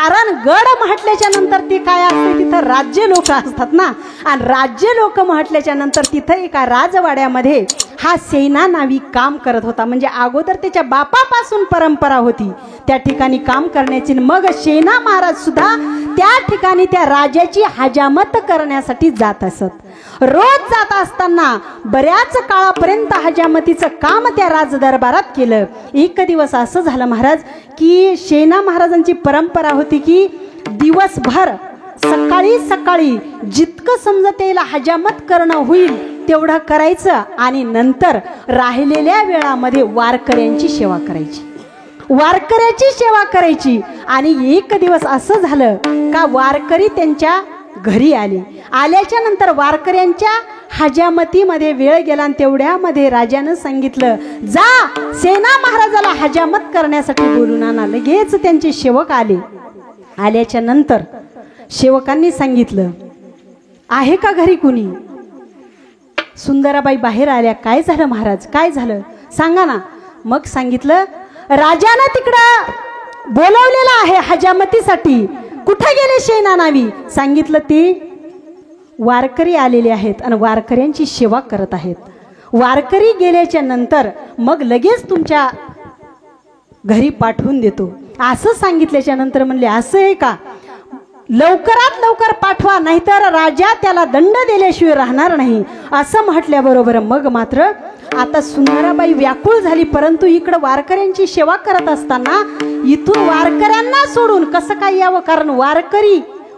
कारण गड म्हटल्याच्या नंतर ते काय असते, तिथं राज्य लोक असतात ना, आणि राज्य लोक म्हटल्याच्या नंतर तिथं एका राजवाड्यामध्ये हा सेना नावी काम करत होता. म्हणजे अगोदर त्याच्या बापापासून परंपरा होती त्या ठिकाणी काम करण्याची. मग सेना महाराज सुद्धा त्या ठिकाणी त्या राजाची हजामत करण्यासाठी जात असत. रोज जात असताना बऱ्याच काळापर्यंत हजामतीचं काम त्या राजदरबारात केलं. एक दिवस असं झालं महाराज की सेना महाराजांची परंपरा होती की दिवसभर सकाळी सकाळी जितकं समजत येईल हजामत करणं होईल तेवढं करायचं आणि नंतर राहिलेल्या वेळामध्ये वारकऱ्यांची सेवा करायची, वारकऱ्याची सेवा करायची. आणि एक दिवस असं झालं का वारकरी त्यांच्या घरी आले. आल्याच्या नंतर वारकऱ्यांच्या हजामतीमध्ये वेळ गेला आणि तेवढ्यामध्ये राजानं सांगितलं, जा सेना महाराजाला हजामत करण्यासाठी बोलून आणा. लगेच त्यांचे सेवक आले. आल्याच्या नंतर सेवकांनी सांगितलं, आहे का घरी कुणी? सुंदराबाई बाहेर आल्या. काय झालं महाराज, काय झालं सांगा ना. मग सांगितलं, राजानं तिकडं बोलवलेलं आहे हजामतीसाठी. कुठे गेले सेना नावी? सांगितलं ते वारकरी आलेले आहेत आणि वारकऱ्यांची सेवा करत आहेत. वारकरी गेल्याच्या नंतर मग लगेच तुमच्या घरी पाठवून देतो असं सांगितल्याच्या नंतर म्हणले, असं आहे का? लवकरात लवकर पाठवा, नाहीतर राजा त्याला दंड दिल्याशिवाय राहणार नाही असं म्हटल्याबरोबर मग मात्र आता सुंदराबाई व्याकुळ झाली. परंतु इकडं वारकऱ्यांची सेवा करत असताना इथून वारकऱ्यांना सोडून कसं काय यावं, कारण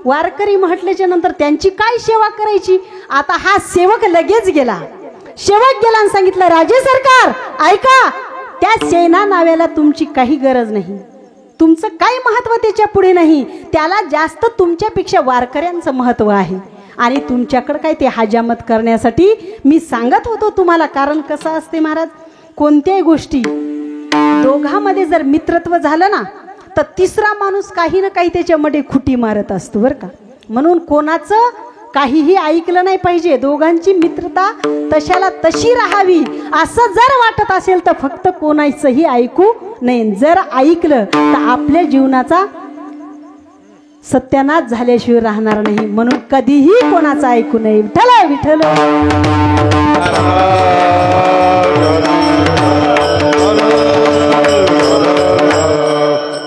वारकरी म्हटल्याच्या नंतर त्यांची काय सेवा करायची. आता हा सेवक लगेच गेला. सेवक गेला आणि सांगितलं, राजे सरकार ऐका, त्या सेना नाव्याला तुमची काही गरज नाही, तुमचं काही महत्व त्याच्या पुढे नाही, त्याला जास्त तुमच्यापेक्षा वारकऱ्यांचं महत्व आहे. आणि तुमच्याकडे काय ते हजामत करण्यासाठी मी सांगत होतो तुम्हाला. कारण कसं असते महाराज, कोणत्याही गोष्टी दोघांमध्ये जर मित्रत्व झालं ना तर तिसरा माणूस काही ना काही त्याच्यामध्ये खुटी मारत असतो बरं का. म्हणून कोणाचं काहीही ऐकलं नाही पाहिजे. दोघांची मित्रता तशाला तशी राहावी. असं जर वाटत असेल तर फक्त कोणाचंही ऐकू नये. जर ऐकलं तर आपल्या जीवनाचा सत्यानाश झाल्याशिवाय राहणार नाही. म्हणून कधीही कोणाचं ऐकू नये. विठ्ठल विठ्ठल.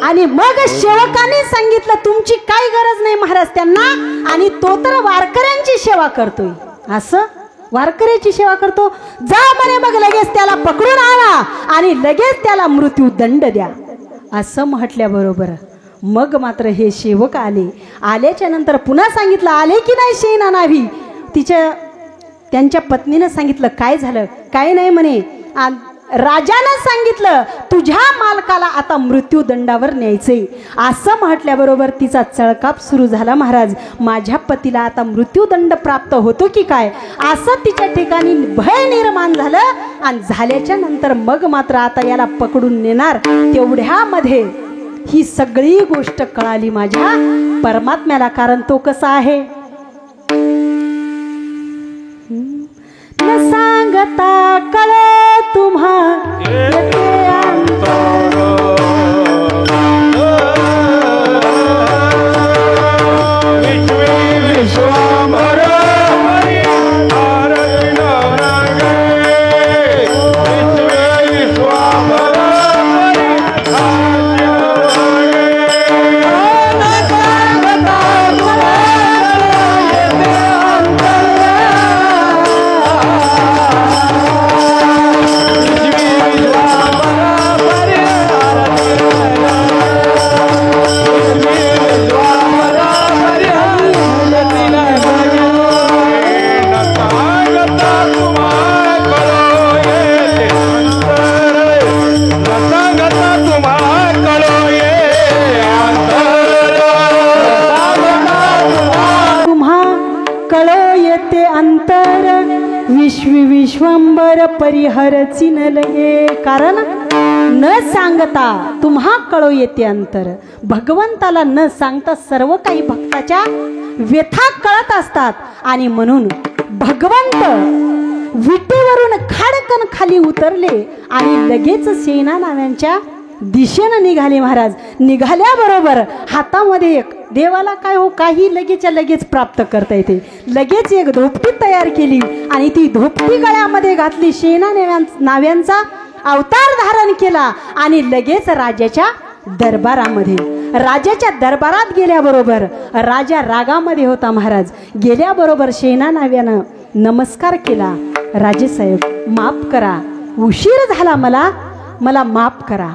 आणि मग सेवकाने सांगितलं, तुमची काही गरज नाही महाराज त्यांना. आणि तो तर वारकऱ्यांची सेवा करतोय. असं वारकऱ्याची सेवा करतो. जा म्हणे, मग लगेच त्याला पकडून आणा आणि लगेच त्याला मृत्यूदंड द्या असं म्हटल्याबरोबर मग मात्र हे सेवक आले. आल्याच्या नंतर पुन्हा सांगितलं, आले की नाही सेना नावी? त्यांच्या पत्नीनं सांगितलं, काय झालं? काय नाही म्हणे. राजानं सांगितलं, तुझ्या मालकाला आता मृत्यूदंडावर न्यायचे असं म्हटल्याबरोबर तिचा चळकाप सुरू झाला. महाराज, माझ्या पतीला आता मृत्यूदंड प्राप्त होतो की काय असं तिच्या ठिकाणी भय निर्माण झालं. आणि झाल्याच्या नंतर मग मात्र आता याला पकडून नेणार. तेवढ्यामध्ये ही सगळी गोष्ट कळाली माझ्या परमात्म्याला. कारण तो कसा आहे न सांगता कळे तुम्हा विश्वंबर परिहरची न लगे. कारण न सांगता तुम्हा कळो येते अंतर. भगवंताला न सांगता सर्व काही भक्ताच्या व्यथा कळत असतात. आणि म्हणून भगवंत विटेवरून खाडकन खाली उतरले आणि लगेच सेना नाव्यांच्या दिशेनं निघाले महाराज. निघाल्याबरोबर हातामध्ये एक, देवाला काय हो काही लगेचच्या लगेच प्राप्त करता येते, लगेच एक धोपटी तयार केली आणि ती धोपटी गळ्यामध्ये घातली. शेणा नाव्यांचा अवतार धारण केला आणि लगेच राजाच्या दरबारामध्ये, राजाच्या दरबारात गेल्याबरोबर राजा रागामध्ये होता महाराज. गेल्याबरोबर शेणा नाव्यानं नमस्कार केला. राजेसाहेब माफ करा, उशीर झाला, मला माफ करा,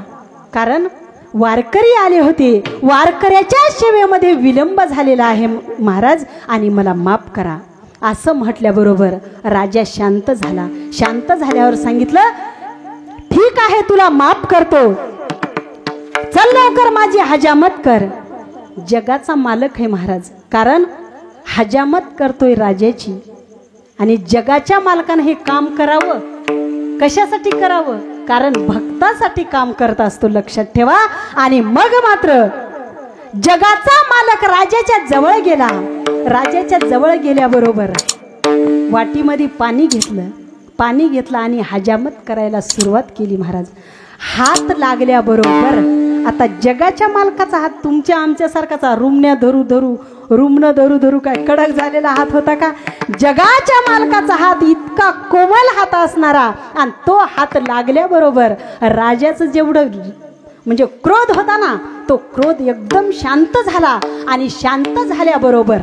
कारण वारकरी आले होते, वारकऱ्याच्या सेवेमध्ये विलंब झालेला आहे महाराज आणि मला माफ करा. असं म्हटल्याबरोबर राजा शांत झाला. शांत झाल्यावर सांगितलं, ठीक आहे तुला माफ करतो, चल लवकर माझी हजामत कर. जगाचा मालक आहे महाराज, कारण हजामत करतोय राजाची आणि जगाच्या मालकानं हे काम करावं. कशासाठी करावं? कारण भक्तासाठी काम करत असतो, लक्षात ठेवा. आणि मग मात्र जगाचा मालक राजाच्या जवळ गेला. राजाच्या जवळ गेल्याबरोबर वाटीमध्ये पाणी घेतलं आणि हजामत करायला सुरुवात केली महाराज. हात लागल्याबरोबर आता जगाच्या मालकाचा हात तुमच्या आमच्यासारखाचा रुमण्या धरू धरू काय कडक झालेला हात होता का? जगाच्या मालकाचा हात इतका कोमल हात असणारा, आणि तो हात लागल्याबरोबर राजाचं जेवढं म्हणजे क्रोध होता ना, तो क्रोध एकदम शांत झाला. आणि शांत झाल्याबरोबर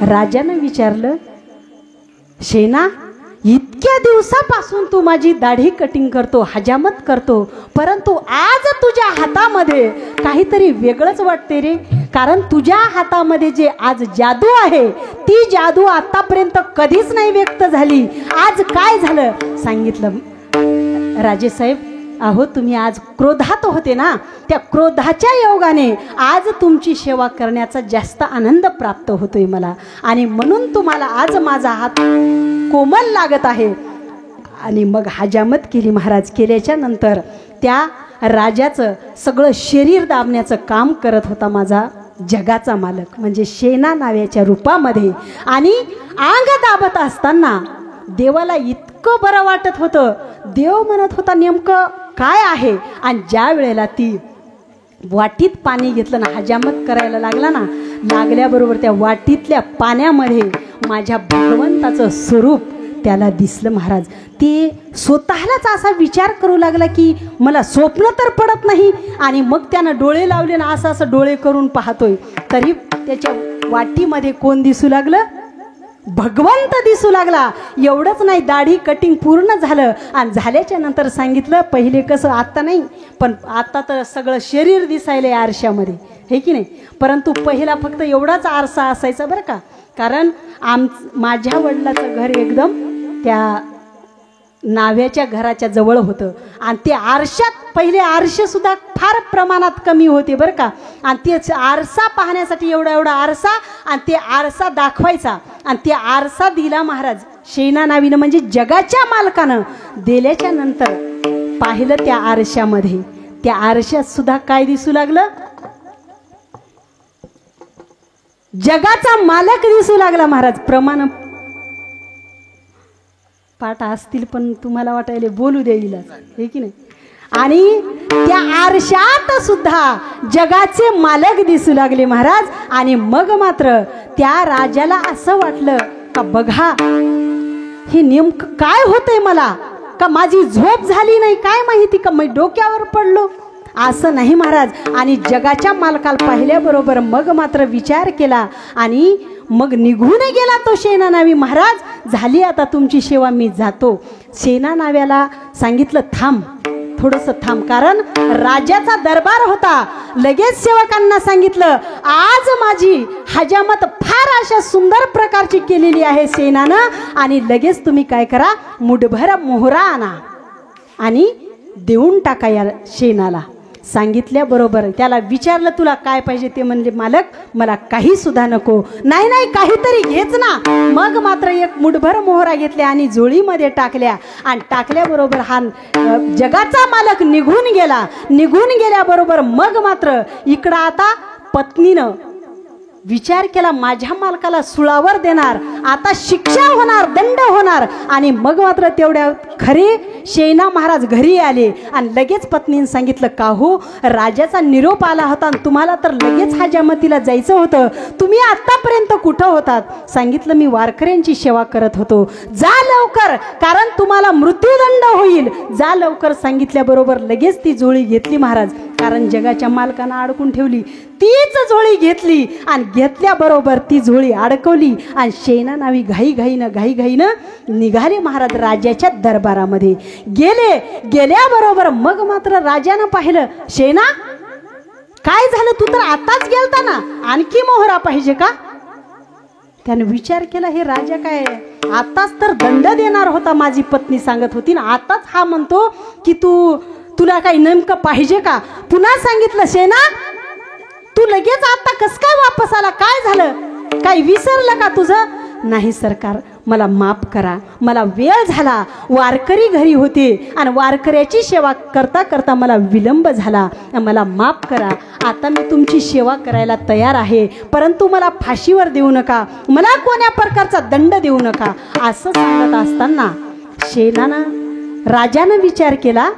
राजानं विचारलं, शेना इतक्या दिवसापासून तू माझी दाढी कटिंग करतो, हजामत करतो, परंतु आज तुझ्या हातामध्ये काहीतरी वेगळंच वाटते रे. कारण तुझ्या हातामध्ये जे आज जादू आहे, ती जादू आतापर्यंत कधीच नाही व्यक्त झाली. आज काय झालं? सांगितलं, राजेसाहेब अहो तुम्ही आज क्रोधात होते ना, त्या क्रोधाच्या योगाने आज तुमची सेवा करण्याचा जास्त आनंद प्राप्त होतोय मला, आणि म्हणून तुम्हाला आज माझा हात कोमल लागत आहे. आणि मग हजामत केली महाराज. केल्याच्या नंतर त्या राजाचं सगळं शरीर दाबण्याचं काम करत होता माझा जगाचा मालक, म्हणजे शेणा नाव्याच्या रूपामध्ये. आणि अंग दाबत असताना देवाला इतकं बरं वाटत होतं. देव म्हणत होता नेमकं काय आहे. आणि ज्या वेळेला ती वाटीत पाणी घेतलं ना, हजामत करायला लागल्याबरोबर त्या वाटीतल्या पाण्यामध्ये माझ्या भगवंताचं स्वरूप त्याला दिसलं महाराज. ते स्वतःलाच असा विचार करू लागला की मला स्वप्न तर पडत नाही. आणि मग त्यानं डोळे लावले ना, असं डोळे करून पाहतोय, तरी त्याच्या वाटीमध्ये कोण दिसू लागलं? भगवंत दिसू लागला. एवढंच नाही, दाढी कटिंग पूर्ण झालं. आणि झाल्याच्या नंतर सांगितलं, पहिले कसं, आता नाही पण आता तर सगळं शरीर दिसायलंय आरशामध्ये, हे की नाही. परंतु पहिला फक्त एवढाच आरसा असायचा बरं का. कारण माझ्या वडिलाचं घर एकदम त्या नाव्याच्या घराच्या जवळ होतं. आणि ते आरशात पहिले आरसे सुद्धा फार प्रमाणात कमी होते बरं का. आणि ते आरसा पाहण्यासाठी एवढा आरसा, आणि ते आरसा दाखवायचा. आणि ते आरसा दिला महाराज शेणा नावीनं, म्हणजे जगाच्या मालकानं. दिल्याच्या नंतर पाहिलं त्या आरशामध्ये, त्या आरशात सुद्धा काय दिसू लागलं? जगाचा मालक दिसू लागला महाराज. प्रमाण पाठ असतील पण तुम्हाला वाटायले बोलू द्यायला, हे की नाही. आणि त्या आरशात सुद्धा जगाचे मालक दिसू लागले महाराज. आणि मग मात्र त्या राजाला असं वाटलं का बघा हे नेमकं काय होतंय मला, का माझी झोप झाली नाही काय माहिती, का मी डोक्यावर पडलो, असं नाही महाराज. आणि जगाच्या मालकाला पाहिल्याबरोबर मग मात्र विचार केला आणि मग निघून गेला तो शेणा नावी. महाराज झाली आता तुमची सेवा, मी जातो. शेणा नाव्याला सांगितलं थांब, थोडंसं थांब, कारण राजाचा दरबार होता. लगेच सेवकांना सांगितलं, आज माझी हजामत फार अशा सुंदर प्रकारची केलेली आहे शेणानं, आणि लगेच तुम्ही काय करा, मुठभर मोहरा आणा आणि देऊन टाका या शेणाला. सांगितल्याबरोबर त्याला विचारलं तुला काय पाहिजे, ते म्हणले मालक मला काही सुद्धा नको. नाही नाही काहीतरी घेच ना. मग मात्र एक मुठभर मोहरा घेतल्या आणि जोळीमध्ये टाकल्या. आणि टाकल्याबरोबर हा जगाचा मालक निघून गेला. निघून गेल्याबरोबर मग मात्र इकडं आता पत्नीनं विचार केला, माझ्या मालकाला सुळावर देणार, आता शिक्षा होणार, दंड होणार. आणि मग मात्र तेवढ्या खरे शेना महाराज घरी आले आणि लगेच पत्नीने सांगितलं, का हो राजाचा निरोप आला होता आणि तुम्हाला तर लगेच हजामतीला जायचं होतं, तुम्ही आतापर्यंत कुठं होतात? सांगितलं, मी वारकऱ्यांची सेवा करत होतो. जा लवकर, कारण तुम्हाला मृत्यूदंड होईल, जा लवकर सांगितल्याबरोबर लगेच ती जोळी घेतली महाराज, कारण जगाच्या मालकानं अडकून ठेवली. तीच जोळी घेतली आणि घेतल्याबरोबर ती जोळी अडकवली आणि शेना नावी घाईघाईनं निघाले महाराज राजाच्या दरबारामध्ये गेल्याबरोबर मग मात्र राजानं पाहिलं, शेना काय झालं, तू तर आताच गेलता ना, आणखी मोहरा पाहिजे का? त्याने विचार केला, हे राजा काय आताच तर दंड देणार होता, माझी पत्नी सांगत होती ना, आताच हा म्हणतो की तुला काही नेमकं पाहिजे का? पुन्हा सांगितलं, शेना तू लगेच आता कस काय वापस आला, काय झालं, काही विसरलं का तुझं? नाही सरकार, मला माफ करा, मला वेळ झाला, वारकरी घरी होते आणि वारकऱ्याची सेवा करता करता मला विलंब झाला, मला माफ करा. आता मी तुमची सेवा करायला तयार आहे, परंतु मला फाशीवर देऊ नका, मला कोण्या प्रकारचा दंड देऊ नका. असं सांगत असताना शेनानं राजानं विचार केला,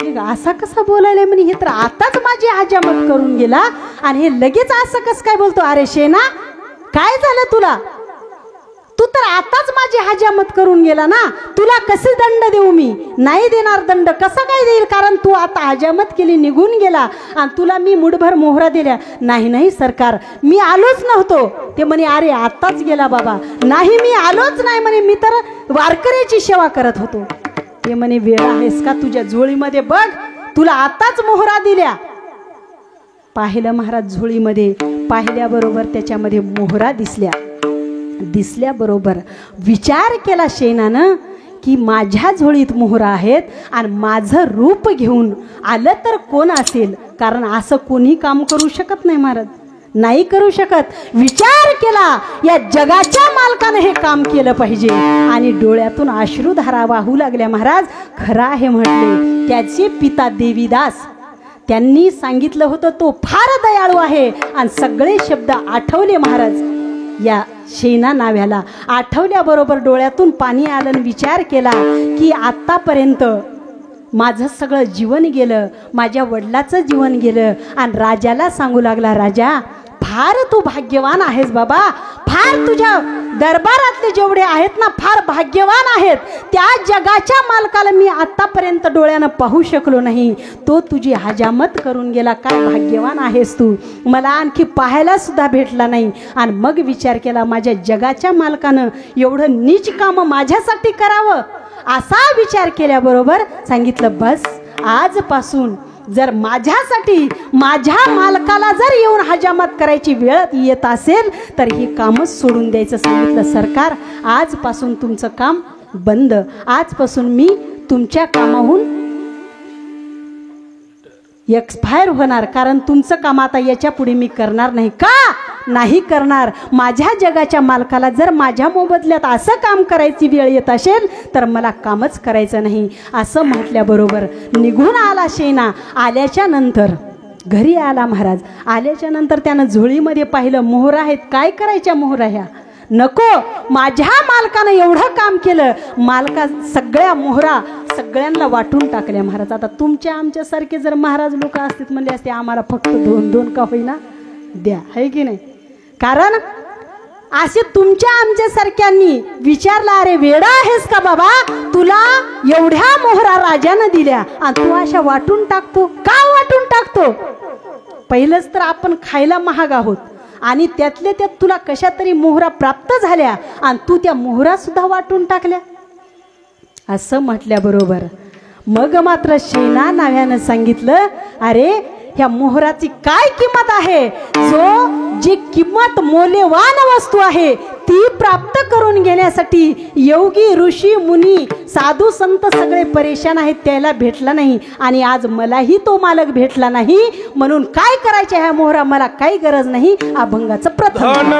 हे असा कसा बोलायला, म्हणे हे तर आताच माझी हजामत करून गेला आणि हे लगेच असं कसं काय बोलतो? अरे शेना काय झालं तुला, तू तर आताच माझी हजामत करून गेला ना, तुला कसे दंड देऊ? मी नाही देणार दंड. कसा काय देईल, कारण तू आता हजामत केली, निघून गेला आणि तुला मी मुठभर मोहरा दिल्या. नाही सरकार, मी आलोच नव्हतो. ते म्हणे, अरे आताच गेला बाबा. नाही मी आलोच नाही म्हणे, मी तर वारकऱ्याची सेवा करत होतो. ते म्हणे, वेळ आहेस का, तुझ्या जोळीमध्ये बघ, तुला आताच मोहरा दिल्या. पाहिलं महाराज, झोळीमध्ये पाहिल्याबरोबर त्याच्यामध्ये मोहरा दिसल्याबरोबर विचार केला शेणानं की माझ्या झोळीत मोहरा आहेत आणि माझं रूप घेऊन आलं तर कोण असेल, कारण असं कोणी काम करू शकत नाही महाराज, नाही करू शकत. विचार केला, या जगाच्या मालकानं हे काम केलं पाहिजे आणि डोळ्यातून अश्रुधारा वाहू लागल्या महाराज. खरं आहे म्हटले, त्याचे पिता देवीदास त्यांनी सांगितलं होतं तो फार दयाळू आहे आणि सगळे शब्द आठवले महाराज. या शेना नाव्याला आठवल्याबरोबर डोळ्यातून पाणी आलं. विचार केला की आतापर्यंत माझं सगळं जीवन गेलं, माझ्या वडिलाचं जीवन गेलं. आणि राजाला सांगू लागला, राजा फार तू भाग्यवान आहेस बाबा, फार तुझ्या दरबारातले जेवढे आहेत ना फार भाग्यवान आहेत. त्या जगाच्या मालकाला मी आतापर्यंत डोळ्यानं पाहू शकलो नाही, तो तुझी हजामत करून गेला. काय भाग्यवान आहेस तू, मला आणखी पाहायला सुद्धा भेटला नाही. आणि मग विचार केला, माझ्या जगाच्या मालकानं एवढं नीच काम माझ्यासाठी करावं. असा विचार केल्याबरोबर सांगितलं, बस आजपासून जर माझ्यासाठी माझ्या मालकाला जर येऊन हजामत करायची वेळ येत असेल तर हे कामच सोडून द्यायचं. सांगितलं, सरकार आजपासून तुमचं काम बंद, आजपासून मी तुमच्या कामाहून एक्सपायर होणार, कारण तुमचं काम आता याच्या पुढे मी करणार नाही. का नाही करणार? माझ्या जगाच्या मालकाला जर माझ्या मोबदल्यात असं काम करायची वेळ येत असेल तर मला कामच करायचं नाही. असं म्हटल्याबरोबर निघून आला शेना. आल्याच्या नंतर घरी आला महाराज. आल्याच्या नंतर त्यानं झोळीमध्ये पाहिलं, मोहरा आहेत. काय करायच्या मोहरा ह्या? नको, माझ्या मालकानं एवढं काम केलं, मालका सगळ्या मोहरा सगळ्यांना वाटून टाकल्या महाराज. आता तुमच्या आमच्यासारखे जर महाराज लोक असतील म्हणले असते, आम्हाला फक्त 2-2 का होईना द्या, आहे की नाही? कारण असे तुमच्या आमच्यासारख्यांनी विचारला, अरे वेडा आहेस का बाबा, तुला एवढ्या मोहरा राजानं दिल्या आणि तू अशा वाटून टाकतो का? वाटून टाकतो, पहिलंच तर आपण खायला महाग आहोत आणि त्यातले त्यात तुला कशा तरी मोहरा प्राप्त झाल्या आणि तू त्या मोहरा सुद्धा वाटून टाकल्या. असं म्हटल्याबरोबर मग मात्र शेना नाव्यानं सांगितलं, अरे ह्या मोहराची काय किंमत आहे? जी किंमत मौल्यवान वस्तू आहे ती प्राप्त करून घेण्यासाठी योगी ऋषी मुनी साधू संत सगळे परेशान आहेत, त्याला भेटला नाही आणि आज मलाही तो मालक भेटला नाही. म्हणून काय करायचे ह्या मोहरा, मला काही गरज नाही. अभंगाचं प्रथम